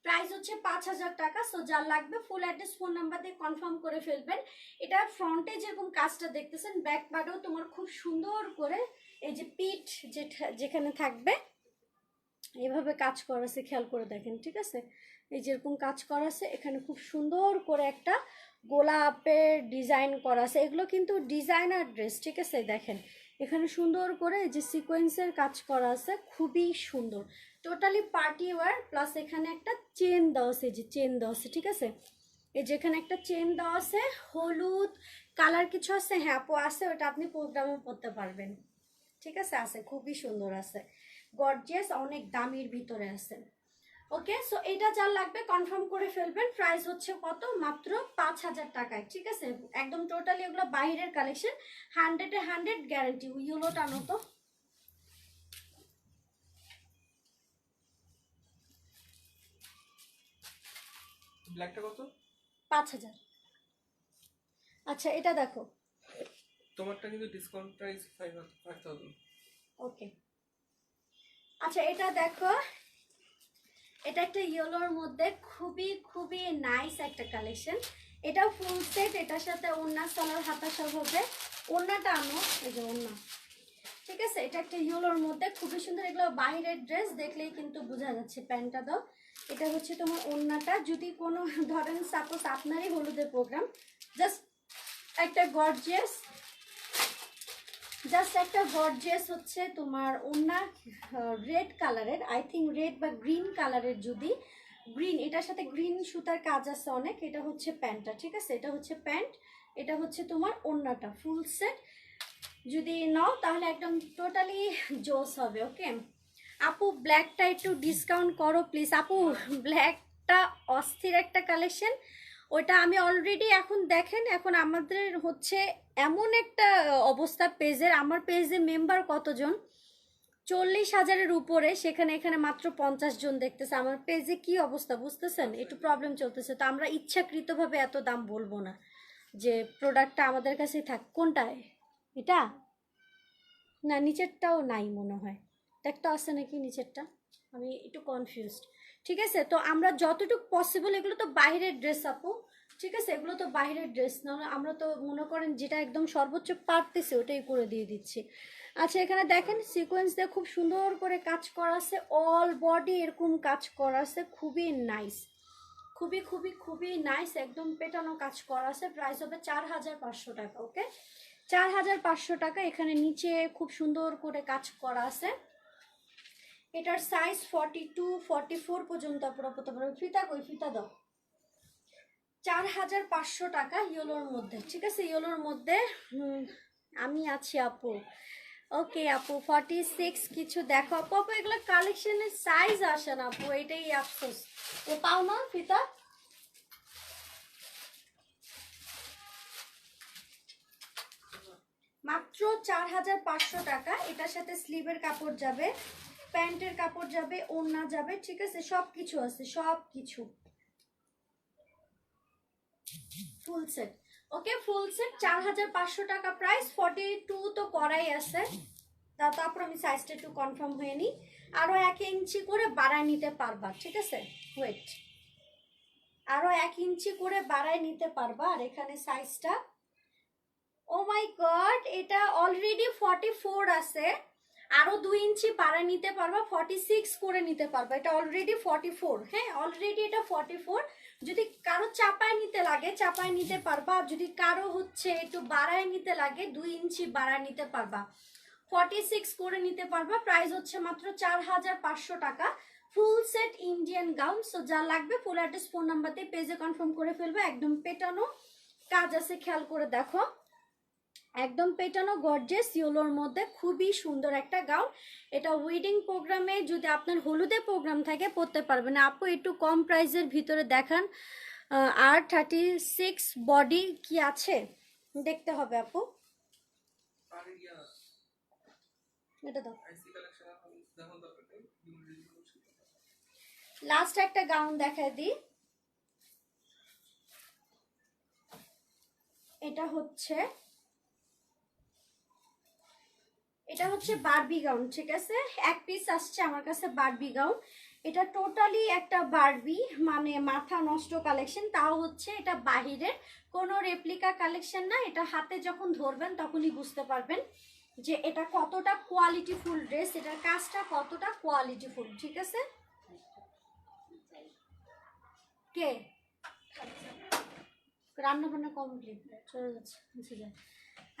প্রাইস হচ্ছে 5,000 টাকা। সো যার লাগবে ফুল অ্যাড্রেস ফোন নাম্বার দিয়ে কনফার্ম করে ফেলবেন। এটা ফ্রন্টে যেরকম কাজটা দেখতেছেন, ব্যাক পার্টেও তোমার খুব সুন্দর করে এই যে পিঠ যেখানে থাকবে এভাবে কাজ করা আছে, খেয়াল করে দেখেন, ঠিক আছে, এই যেরকম কাজ করা আছে, এখানে খুব সুন্দর করে একটা গোলাপের ডিজাইন করা আছে। এগুলো কিন্তু ডিজাইনার ড্রেস, ঠিক আছে, দেখেন এখানে সুন্দর করে যে সিকোয়েন্সের কাজ করা আছে, খুবই সুন্দর, টোটালি পার্টি ওয়্যার। প্লাস এখানে একটা চেন দেওয়া আছে, যে চেন দেওয়া আছে, ঠিক আছে, এই যেখানে একটা চেন দেওয়া আছে। হলুদ কালার কিছু আছে, হ্যাঁ আপু আছে, ওটা আপনি প্রোগ্রামে পড়তে পারবেন, ঠিক আছে, আছে, খুবই সুন্দর আছে, গর্জিয়াস, অনেক দামির ভিতরে আছে। ওকে, সো এটা যার লাগবে কনফার্ম করে ফেলবেন। প্রাইস হচ্ছে কত? মাত্র 5,000 টাকায়, ঠিক আছে, একদম টোটালি এগুলো বাইরের কালেকশন, 100-এ 100 গ্যারান্টি। ইয়েলোটা আনো তো। ব্ল্যাকটা কত? 5,000। আচ্ছা এটা দেখো। তোমারটা কিন্তু ডিসকাউন্ট প্রাইস 5,000। ওকে, আচ্ছা এটা দেখো, এটা একটা ইয়েলোর মধ্যে খুবই খুবই নাইস একটা কালেকশন। এটাও ফুল সেট, এটার সাথে ওড়না সালোয়ার হাতা সব হবে। ওড়নাটা আনো, এই যে ওড়না, ঠিক আছে, এটা একটা ইয়েলোর মধ্যে খুবই সুন্দর। এগুলো বাইরের ড্রেস, দেখলেই কিন্তু বোঝা যাচ্ছে। প্যান্টটা দাও, এটা হচ্ছে তোমার ওড়নাটা। যদি কোনো ধরেন সাপোজ আপনারই হলুদের প্রোগ্রাম, জাস্ট একটা গর্জিয়াস, হচ্ছে তোমার ওড়না রেড কালারের, আই থিঙ্ক রেড বা গ্রিন কালারের, যদি গ্রিন, এটার সাথে গ্রিন সুতার কাজ আছে অনেক। এটা হচ্ছে প্যান্টটা, ঠিক আছে, এটা হচ্ছে প্যান্ট, এটা হচ্ছে তোমার ওড়নাটা, ফুল সেট যদি নাও তাহলে একদম টোটালি জোস হবে। ওকে আপু, ব্ল্যাকটা একটু ডিসকাউন্ট করো প্লিজ আপু। ব্ল্যাকটা অস্থির একটা কালেকশন, ওইটা আমি অলরেডি, এখন দেখেন এখন আমাদের হচ্ছে এমন একটা অবস্থা পেজের, আমার পেজে মেম্বার কতজন, 40,000-এর উপরে, সেখানে এখানে মাত্র 50 জন দেখতেছে। আমার পেজে কি অবস্থা বুঝতেছেন, একটু প্রবলেম চলতেছে। তো আমরা ইচ্ছাকৃতভাবে এত দাম বলবো না, যে প্রোডাক্টটা আমাদের কাছেই থাক। কোনটায় এটা? না নিচেরটাও নাই মনে হয়, একটা আছে নাকি নিচেরটা, আমি একটু কনফিউজড। ঠিক আছে, তো আমরা যতটুকু পসিবল, এগুলো তো বাইরের ড্রেস আপু, ঠিক আছে, এগুলো তো বাইরের ড্রেস, না আমরা তো মনে করেন যেটা একদম সর্বোচ্চ পারতেছি ওটাই করে দিয়ে দিচ্ছি। আচ্ছা এখানে দেখেন সিকোয়েন্স দিয়ে খুব সুন্দর করে কাজ করা আছে, অল বডি এরকম কাজ করা আছে, খুবই নাইস, খুবই খুবই খুবই নাইস, একদম পেটানো কাজ করা আছে। প্রাইস হবে 4,500 টাকা। ওকে, 4,500 টাকা। এখানে নিচে খুব সুন্দর করে কাজ করা আছে। এটার সাইজ 42, 44 পর্যন্ত আপনারা পড়তে পারবেন। ফিতা কই, ফিতা দাও, 4,500 টাকা ইয়েলোর মধ্যে, ঠিক আছে? ইয়েলোর মধ্যে আমি আছি আপু। ওকে আপু 46 কিছু দেখো আপু। আপু এগুলো কালেকশনের সাইজ আসে না আপু, এটাই আফসোস। ও পাও না ফিতা? মাত্র 4,500 টাকা। এটার সাথে স্লিভের কাপড় যাবে, প্যান্টের কাপড় যাবে, ওড়না যাবে, ঠিক আছে? সব কিছু আছে, সব কিছু ফুল সেট। ওকে ফুল সেট 4,500 টাকা প্রাইস। 42 তো করাই আছে, তারপর আমি সাইজটা একটু কনফার্ম হয়ে নিই। আরো 1 ইঞ্চি করে বাড়ায় নিতে পারবা, ঠিক আছে? ওয়েট, আরো 1 ইঞ্চি করে বাড়ায় নিতে পারবা। আর এখানে সাইজটা, ও মাই গড, এটা অলরেডি 44 আছে, আরো 2 ইঞ্চি বাড়ায় নিতে পারবা, 46 করে নিতে পারবা। এটা অলরেডি 44, হ্যাঁ অলরেডি এটা 44। যদি কারো চাপায় নিতে লাগে চাপায় নিতে পারবা, আর যদি কারো হচ্ছে একটু বাড়ায় নিতে লাগে 2 ইঞ্চি বাড়ায় নিতে পারবা, 46 করে নিতে পারবা। প্রাইস হচ্ছে মাত্র 4,500 টাকা full set Indian gown. So যা লাগবে ফুল অ্যাড্রেস ফোন নাম্বারতে পেজে কনফার্ম করে ফেলবে। একদম পেটানো কাজ আছে, খেয়াল করে দেখো, একদম পেটানো গর্জিয়াস ইয়েলোর মধ্যে খুবই সুন্দর একটা গাউন। এটা ওয়েডিং প্রোগ্রামে, যদি আপনার হলুদে প্রোগ্রাম থাকে পরতে পারবেন। আপু একটু কম প্রাইসের ভিতরে দেখান। আর 36 বডি কি আছে দেখতে হবে আপু, আর ইয়া এটা দাও। আইসি কালেকশন এখন দেখুন দরকার নেই। লাস্ট একটা গাউন দেখাই দিই। এটা হচ্ছে বারবি গাউন, ঠিক আছে? এক পিস আসছে আমার কাছে বারবি গাউন। এটা টোটালি একটা বারবি, মানে মাথা নষ্ট কালেকশন। তাও হচ্ছে এটা বাহিরের কোনো রেপ্লিকা কালেকশন না। এটা হাতে যখন ধরবেন তখনই বুঝতে পারবেন যে এটা কতটা কোয়ালিটিফুল ড্রেস, এটার কাজটা কতটা কোয়ালিটিফুল, ঠিক আছে? কে রান্না বান্না কমপ্লিট, চলে যাচ্ছে, মুছে যায়।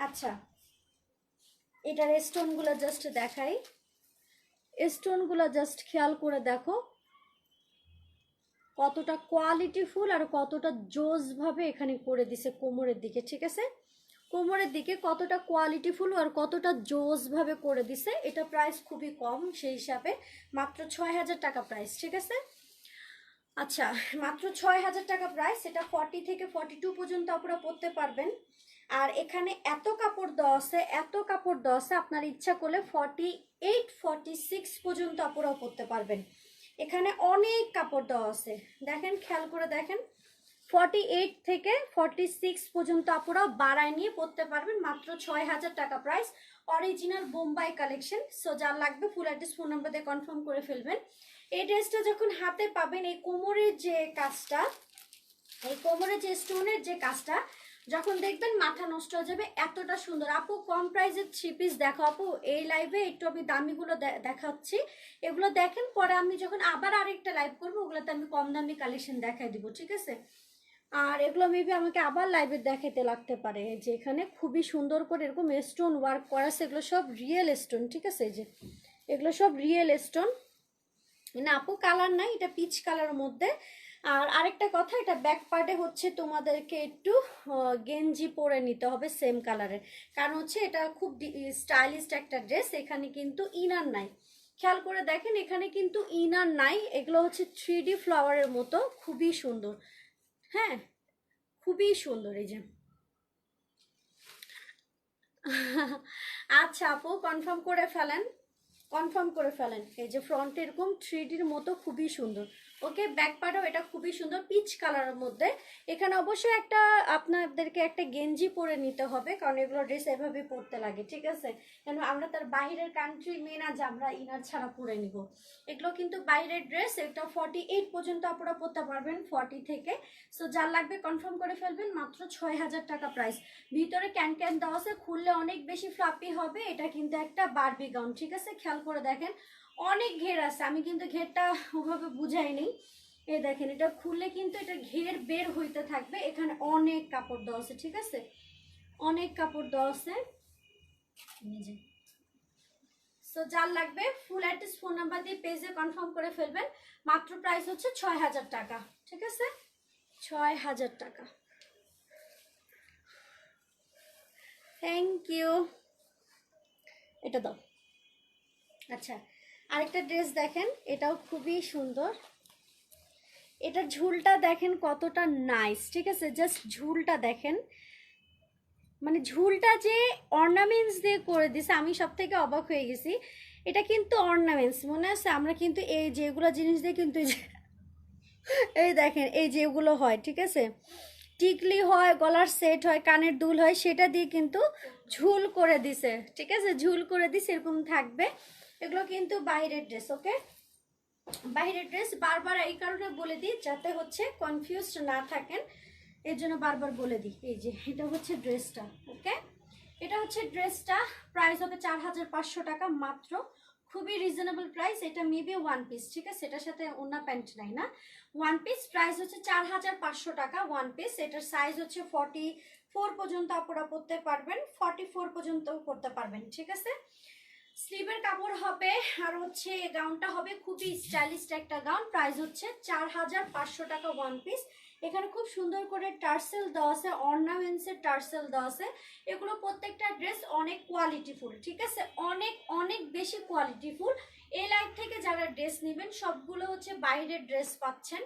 আচ্ছা, এটার স্টোনগুলো জাস্ট দেখাই। স্টোনগুলো জাস্ট খেয়াল করে দেখো কতটা কোয়ালিটিফুল আর কতটা জোস ভাবে এখানে করে দিছে কোমরের দিকে, ঠিক আছে? কোমরের দিকে কতটা কোয়ালিটিফুল আর কতটা জোস ভাবে করে দিছে। এটা প্রাইস খুবই কম সেই হিসাবে, মাত্র 6,000 টাকা প্রাইস, ঠিক আছে? আচ্ছা, মাত্র 6,000 টাকা প্রাইস। এটা 40 থেকে 42 পর্যন্ত আপনারা পরতে পারবেন। আর এখানে এত কাপড় দেওয়া আছে, এত কাপড় দেওয়া আছে, আপনার ইচ্ছা করলে 48 46 পর্যন্ত আপনারাও পরতে পারবেন। এখানে অনেক কাপড় দেওয়া আছে, দেখেন খেয়াল করে দেখেন। 48 থেকে 46 পর্যন্ত আপনারাও বাড়ায় নিয়ে পরতে পারবেন। মাত্র 6,000 টাকা price, original Bombay collection. So যার লাগবে ফুল অ্যাড্রেস ফোন নাম্বার দিয়ে কনফার্ম করে ফেলবেন। এই ড্রেসটা যখন হাতে পাবেন, এই কোমরের যে কাজটা, এই কোমরের যে স্টোনের যে কাজটা যখন দেখবেন মাথা নষ্ট হয়ে যাবে, এতটা সুন্দর। আপু কম প্রাইসের 3 পিস দেখো আপু, এই লাইভে একটু আমি দামিগুলো দেখাচ্ছি, এগুলো দেখেন। পরে আমি যখন আবার আরেকটা লাইভ করবো ওগুলোতে আমি কম দামি কালেকশন দেখাই দিব, ঠিক আছে? আর এগুলো মেবি আমাকে আবার লাইভে দেখাতে লাগতে পারে। যে এখানে খুবই সুন্দর করে এরকম স্টোন ওয়ার্ক করা আছে, এগুলো সব রিয়েল স্টোন, ঠিক আছে? এই যে এগুলো সব রিয়েল স্টোন না আপু, কালার নাই, এটা পিচ কালারের মধ্যে। আর আরেকটা কথা, এটা ব্যাক পার্টে হচ্ছে তোমাদেরকে একটু গেঞ্জি পরে নিতে হবে সেম কালারের, কারণ হচ্ছে এটা খুব স্টাইলিশ একটা ড্রেস। এখানে কিন্তু ইনার নাই, খেয়াল করে দেখেন, এখানে কিন্তু ইনার নাই। এগুলো হচ্ছে 3D ফ্লাওয়ারের মতো, খুবই সুন্দর, হ্যাঁ খুবই সুন্দর। এই যে আচ্ছা আপু কনফার্ম করে ফেলেন, কনফার্ম করে ফেলেন। এই যে ফ্রন্ট এরকম 3Dর মতো, খুবই সুন্দর। ওকে ব্যাক পার্টও এটা খুবই সুন্দর পিচ কালারের মধ্যে। এখানে অবশ্যই একটা আপনাদেরকে একটা গেঞ্জি পরে নিতে হবে, কারণ এগুলো ড্রেস এভাবে পরতে লাগে, ঠিক আছে? কেন আমরা তার বাইরের কান্ট্রি মেয়ে না যে আমরা ইনার ছাড়া পরে নিব। এগুলো কিন্তু বাইরের ড্রেস। এটা 48 পর্যন্ত আপনারা পরতে পারবেন, 40 থেকে। সো যার লাগবে কনফার্ম করে ফেলবেন। মাত্র 6,000 টাকা প্রাইস। ভিতরে ক্যান ক্যান দেওয়া আছে, খুললে অনেক বেশি ফ্লাপি হবে। এটা কিন্তু একটা বারবি গাউন, ঠিক আছে? খেয়াল করে দেখেন অনেক ঘের আছে, আমি কিন্তু ঘেরটা ওভাবে বুঝাইনি। এই দেখেন এটা খুললে কিন্তু এটা ঘের বের হইতে থাকবে। এখানে অনেক কাপড় দেওয়া আছে, ঠিক আছে? অনেক কাপড় দেওয়া আছে। সো যার লাগবে ফুল অ্যাড্রেস ফোন নাম্বার দিয়ে পেজে কনফার্ম করে ফেলবেন। মাত্র প্রাইস হচ্ছে 6,000 টাকা, ঠিক আছে? 6000 টাকা। Thank you. এটা দাও। আচ্ছা, আরেকটা ড্রেস দেখেন, এটাও খুবই সুন্দর। এটার ঝুলটা দেখেন কতটা নাইস, ঠিক আছে? জাস্ট ঝুলটা দেখেন, মানে ঝুলটা যে অর্নামেন্টস দিয়ে করে দিছে, আমি সব থেকে অবাক হয়ে গেছি। এটা কিন্তু অর্নামেন্টস, মনে আছে আমরা কিন্তু এই যেগুলো জিনিস দিয়ে কিন্তু এই দেখেন এই যেগুলো হয়, ঠিক আছে, টিকলি হয়, গলার সেট হয়, কানের দুল হয়, সেটা দিয়ে কিন্তু ঝুল করে দিছে, ঠিক আছে? ঝুল করে দিছে, এরকম থাকবে। এগুলো কিন্তু বাইরের ড্রেস, ওকে? বাইরের ড্রেস বারবার এই কারণে বলে দিই যাতে হচ্ছে কনফিউজড না থাকেন, এর জন্য বারবার বলে দিই। এই যে এটা হচ্ছে ড্রেসটা, ওকে? এটা হচ্ছে ড্রেসটা, প্রাইস হবে 4500 টাকা মাত্র, খুবই রিজনেবল প্রাইস। এটা মেবি ওয়ান পিস, ঠিক আছে? এটার সাথে ওনা প্যান্ট নাই না, ওয়ান পিস। প্রাইস হচ্ছে 4500 টাকা ওয়ান পিস। এটার সাইজ হচ্ছে 44 পর্যন্ত আপনারা পরতে পারবেন, 44 পর্যন্ত পরতে পারবেন, ঠিক আছে? স্লিভের কাপড় হবে, আর হচ্ছে গাউনটা হবে খুবই স্টাইলিশ একটা গাউন। প্রাইস হচ্ছে 4500 টাকা ওয়ান পিস। এখানে খুব সুন্দর করে টার্সেল দেওয়া আছে, অর্নামেন্টসের টার্সেল দেওয়া আছে। এগুলো প্রত্যেকটা ড্রেস অনেক কোয়ালিটিফুল, ঠিক আছে? অনেক অনেক বেশি কোয়ালিটিফুল। এই লাইভ থেকে যারা ড্রেস নেবেন সবগুলো হচ্ছে বাইরের ড্রেস পাচ্ছেন,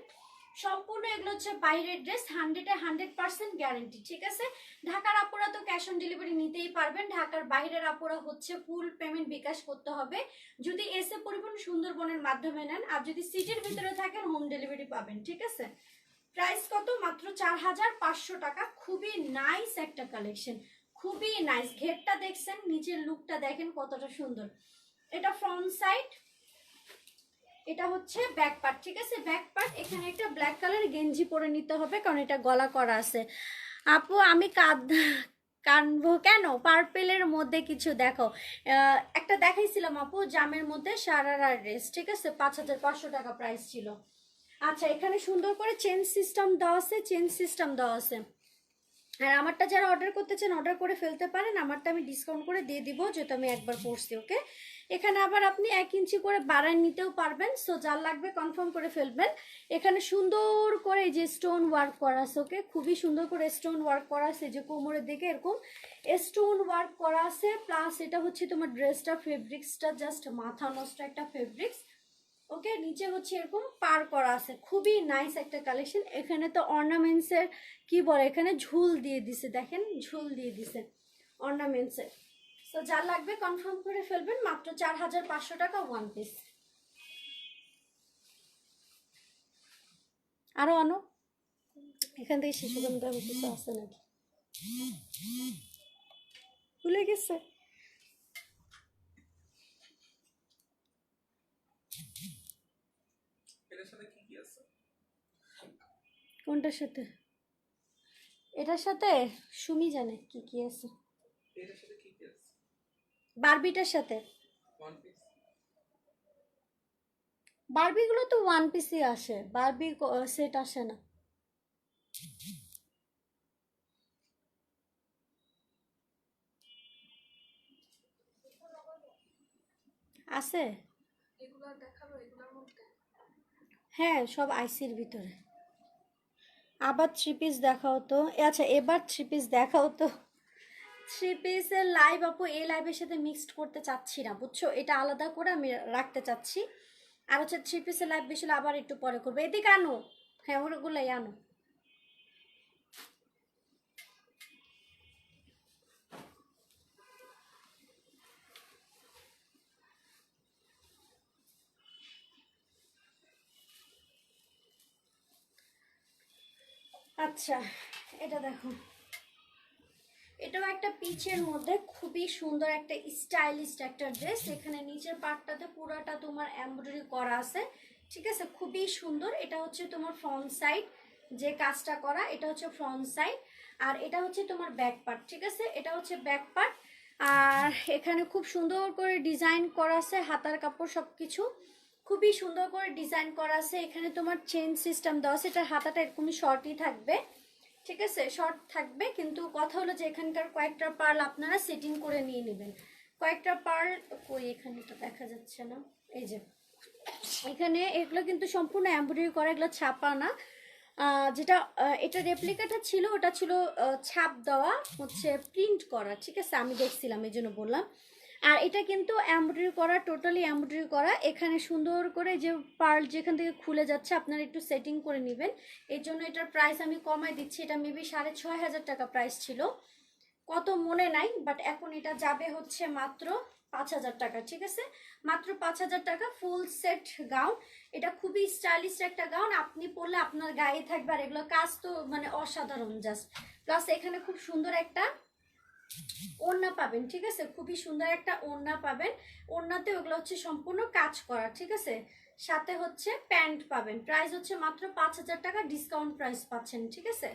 সম্পূর্ণ এগুলো হচ্ছে বাইরের ড্রেস, 100% গ্যারেন্টি, ঠিক আছে? ঢাকার আপুরা তো ক্যাশ অন ডেলিভারি নিতেই পারবেন, ঢাকার বাইরের আপুরা হচ্ছে ফুল পেমেন্ট বিকাশ করতে হবে যদি এসে পরিবহন সুন্দরবনের মাধ্যমে নেন, আর যদি সিটির ভিতরে থাকেন হোম ডেলিভারি পাবেন, ঠিক আছে? প্রাইস কত? মাত্র 4500 টাকা। খুবই নাইস একটা কালেকশন, খুবই নাইস। ঘেরটা দেখছেন, নিচের লুকটা দেখেন কতটা সুন্দর। এটা ফ্রন্ট সাইড, এটা হচ্ছে ব্যাক পার্ট, ঠিক আছে? Back part. এখানে একটা ব্ল্যাক কালার গেঞ্জি পরে নিতে হবে কারণ এটা গলা করা আছে। আপু আমি কানবো কেন? পার্পেলের মধ্যে কিছু দেখো, একটা দেখাইছিলাম আপু, জামের মধ্যে সারারা ড্রেস, ঠিক আছে? 5500 টাকা প্রাইস ছিল। আচ্ছা, এখানে সুন্দর করে চেন সিস্টেম দেওয়া আছে, চেন সিস্টেম দেওয়া আছে। আর আমারটা যারা অর্ডার করতে চান অর্ডার করে ফেলতে পারেন, আমারটা আমি ডিসকাউন্ট করে দিয়ে দিব যেহেতু আমি একবার পরছি, ওকে? এখানে আবার আপনি 1 ইঞ্চি করে বাড়ায় নিতেও পারবেন, সো যার লাগবে কনফার্ম করে ফেলবেন। এখানে সুন্দর করে যে স্টোন ওয়ার্ক করা আছে, ওকে? খুবই সুন্দর করে স্টোন ওয়ার্ক করা আছে, যে কোমরের দিকে এরকম স্টোন ওয়ার্ক করা আছে। প্লাস এটা হচ্ছে তোমার ড্রেসটা, ফেব্রিক্সটা জাস্ট মাথা নষ্ট একটা ফেব্রিক্স, ওকে? নিচে হচ্ছে এরকম পার করা আছে, খুবই নাইস একটা কালেকশন। এখানে তো অর্নামেন্টসের কি বলে, এখানে ঝুল দিয়ে দিছে, দেখেন ঝুল দিয়ে দিছে অর্নামেন্টসের। তো যার লাগবে কনফার্ম করে ফেলবেন, মাত্র 4500 টাকা ওয়ান পিস। আরো আনো, এখান থেকে শিশুগন্ধা কিছু আছে নাকি, ভুলে গেছে। এটার সাথে কি কি আছে? কোনটার সাথে? এটার সাথে সুমি জানে কি কি আছে। এটার সাথে কি কি আছে? বারবিটার সাথে, ওয়ান পিস? বারবিগুলো তো ওয়ান পিসই আসে, বারবি সেট আসে না। আছে, এগুলো দেখাবো এগুলোর মধ্যে। হ্যাঁ সব আইসির ভিতরে। আবার থ্রি পিস দেখাও তো। আচ্ছা এবার থ্রি পিস দেখাও তো। থ্রি পিসের লাইভ আপু এই লাইভের সাথে মিক্সড করতে চাচ্ছি না, বুঝছো? এটা আলাদা করে আমি রাখতে চাচ্ছি। আর হচ্ছে থ্রি পিসের লাইভ বেশি আবার একটু পরে করবো। এদিকে আনো, হ্যাঁ ওগুলোই আনো। আচ্ছা এটা দেখো, এটাও একটা পিচের মধ্যে খুবই সুন্দর একটা স্টাইলিশ একটা ড্রেস। এখানে নিচের পার্টটাতে পুরোটা তোমার এমব্রয়ডারি করা আছে, ঠিক আছে? খুবই সুন্দর। এটা হচ্ছে তোমার ফ্রন্ট সাইড যে কাজটা করা, এটা হচ্ছে ফ্রন্ট সাইড। আর এটা হচ্ছে তোমার ব্যাক পার্ট, ঠিক আছে? এটা হচ্ছে ব্যাক পার্ট। আর এখানে খুব সুন্দর করে ডিজাইন করা আছে, হাতার কাপড় সব কিছু খুবই সুন্দর করে ডিজাইন করা আছে। এখানে তোমার চেন সিস্টেম দেওয়া আছে, এটার হাতাটা এরকমই শর্টই থাকবে, ঠিক আছে? শর্ট থাকবে, কিন্তু কথা হলো যে এখানকার কয়েকটা পার্ল আপনারা সেটিং করে নিয়ে নেবেন। কয়েকটা পার্ল কই, এখানে তো দেখা যাচ্ছে না, এই যে এখানে এগুলো কিন্তু সম্পূর্ণ এমব্রয়ডারি করা, এগুলো ছাপা না। যেটা এটা রেপ্লিকাটা ছিল ওটা ছিল ছাপ দেওয়া, হচ্ছে প্রিন্ট করা, ঠিক আছে, আমি দেখছিলাম এই জন্য বললাম। আর এটা কিন্তু এমব্রয়ডারি করা, টোটালি এমব্রয়ডারি করা। এখানে সুন্দর করে যে পার্ল যেখান থেকে খুলে যাচ্ছে আপনারা একটু সেটিং করে নেবেন। এই জন্য এটার প্রাইস আমি কমাই দিচ্ছি। এটা মেবি 6,500 টাকা প্রাইস ছিল, কত মনে নাই, বাট এখন এটা যাবে হচ্ছে মাত্র 5,000 টাকা, ঠিক আছে, মাত্র 5,000 টাকা। ফুল সেট গাউন, এটা খুবই স্টাইলিশ একটা গাউন, আপনি পরলে আপনার গায়ে থাকবে। আর এগুলো কাজ তো মানে অসাধারণ জাস্ট। প্লাস এখানে খুব সুন্দর একটা ওড়না পাবেন, ঠিক আছে, খুবই সুন্দর একটা ওড়না পাবেন। ওড়নাতে ওগুলো হচ্ছে সম্পূর্ণ কাজ করা, ঠিক আছে। সাথে হচ্ছে প্যান্ট পাবেন, প্রাইস হচ্ছে মাত্র 5,000 টাকা, ডিসকাউন্ট প্রাইস পাচ্ছেন, ঠিক আছে।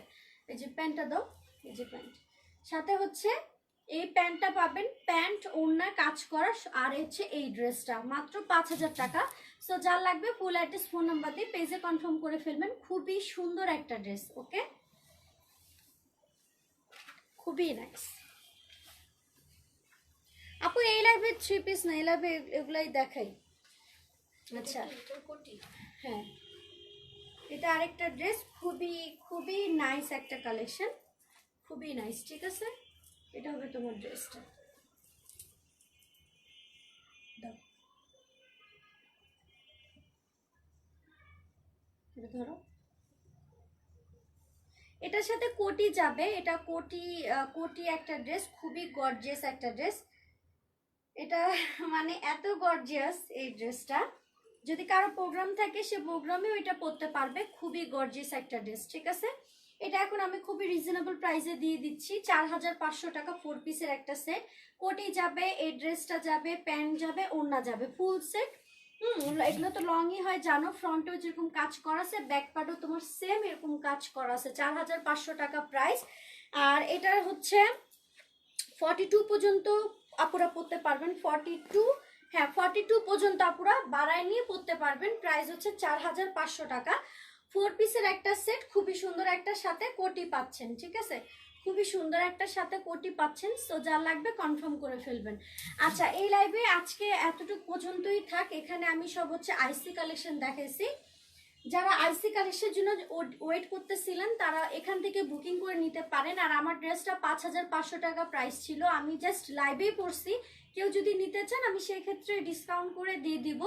এই যে প্যান্টটা দাও, এই যে প্যান্ট, সাথে হচ্ছে এই প্যান্টটা পাবেন, প্যান্ট ওড়না কাজ করা। আর হচ্ছে এই ড্রেসটা মাত্র 5,000 টাকা। সো যার লাগবে ফুল অ্যাড্রেস ফোন নাম্বার দিয়ে পেজে কনফার্ম করে ফেলবেন। খুবই সুন্দর একটা ড্রেস, ওকে, খুবই নাইস। আপু এই লাইভে 3 পিস না, এই লাইভে এগুলাই দেখাই। আচ্ছা এটার কোটি হ্যাঁ, এটা আরেকটা ড্রেস, খুবই খুবই নাইস একটা কালেকশন, খুবই নাইস, ঠিক আছে। এটা হবে তোমার ড্রেসটা, দাও এটা ধরো। এটার সাথে কোটি যাবে, এটা কোটি কোটি একটা ড্রেস, খুবই গর্জিয়াস একটা ড্রেস। এটা মানে এত গর্জিয়াস এই ড্রেসটা, যদি কারো প্রোগ্রাম থাকে সে প্রোগ্রামেও এটা পরতে পারবে। খুবই গর্জিয়াস একটা ড্রেস, ঠিক আছে। এটা এখন আমি খুবই রিজনেবল প্রাইসে দিয়ে দিচ্ছি, 4,500 টাকা 4 পিসের একটা সেট। কোটি যাবে, এই ড্রেসটা যাবে, প্যান্ট যাবে, ওড়না যাবে, ফুল সেট। এগুলো তো লংই হয় জানো, ফ্রন্টেও যেরকম কাজ করা আছে, ব্যাক পার্টও তোমার সেম এরকম কাজ করা আছে। 4,500 টাকা প্রাইস। আর এটার হচ্ছে 42 পর্যন্ত আপুরা পড়তে পারবেন, 42, হ্যাঁ 42 পর্যন্ত আপুরা বাড়ায় নিয়ে পড়তে পারবেন। প্রাইস হচ্ছে 4,500 টাকা। 4 পিসের একটা সেট, খুবই সুন্দর একটা সাথে কোটি পাচ্ছেন, ঠিক আছে, খুবই সুন্দর একটা সাথে কোটি পাচ্ছেন। সো যা লাগবে কনফার্ম করে ফেলবেন। আচ্ছা এই লাইভে আজকে এতটুকু পর্যন্তই থাক। এখানে আমি সব হচ্ছে আইসি কালেকশন দেখাইছি। যারা আইসি কালেকশনের জন্য ওয়েট করতেছিলেন তারা এখান থেকে বুকিং করে নিতে পারেন। আর আমার ড্রেসটা 5,500 টাকা প্রাইস ছিল, আমি জাস্ট লাইভেই পড়ছি। কেউ যদি নিতে চান আমি সেই ক্ষেত্রে ডিসকাউন্ট করে দিয়ে দিব।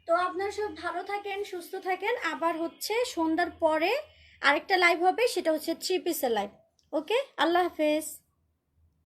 তো আপনারা সব ভালো থাকেন, সুস্থ থাকেন। আবার হচ্ছে সন্ধ্যার পরে আরেকটা লাইভ হবে, সেটা হচ্ছে 3 পিসের লাইভ। ওকে, আল্লাহ হাফেজ।